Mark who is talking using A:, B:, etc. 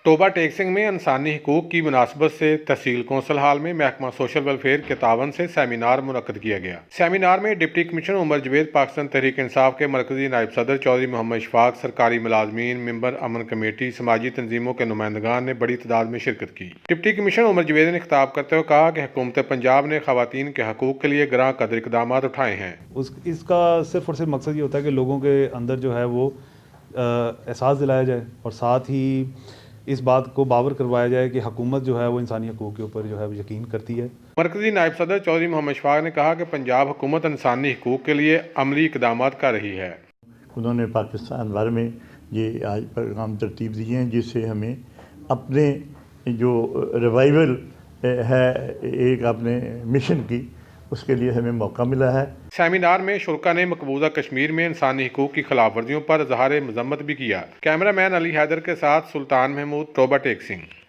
A: Toba take Singh में इंसानी हकूक़ की मुनासबत से तहसील कौंसल हाल में महकमा सोशल वेलफेयर के तावन से सेमिनार मुनक्कद किया गया। सेमिनार में डिप्टी कमिश्नर उमर जवेद, पाकिस्तान तहरीक इंसाफ के मरकजी नायब सदर चौधरी मोहम्मद इशफाक, सरकारी मुलाजमीन, मेंबर अमन कमेटी, समाजी तंजीमों के नुमाइंदगान ने बड़ी तादाद में शिरकत की। डिप्टी कमिश्नर उमर जवेद ने खिताब करते हुए कहा कि हुकूमत पंजाब ने खवातीन के हकूक़ के लिए ग्रां कदर इक़दाम उठाए हैं।
B: इसका सिर्फ और सिर्फ मकसद ये होता है कि लोगों के अंदर जो है वो एहसास दिलाया जाए और साथ ही इस बात को बावर करवाया जाए कि हुकूमत जो है वो इंसानी हकूक़ के ऊपर जो है वो यकीन करती है।
A: मरकजी नायब सदर चौधरी मोहम्मद इशफाक ने कहा कि पंजाब हुकूमत इंसानी हकूक़ के लिए अमली इक़दाम कर रही है।
C: उन्होंने पाकिस्तान भर में ये आज प्रोग्राम तरतीब दिए हैं जिससे हमें अपने जो रिवाइवल है एक अपने मिशन की, उसके लिए हमें मौका मिला है।
A: सेमिनार में शुरका ने मकबूजा कश्मीर में इंसानी हकूक़ की खिलाफ वर्जियों पर इज़हार मज़म्मत भी किया। कैमरा मैन अली हैदर के साथ सुल्तान महमूद, टोबा टेक सिंह।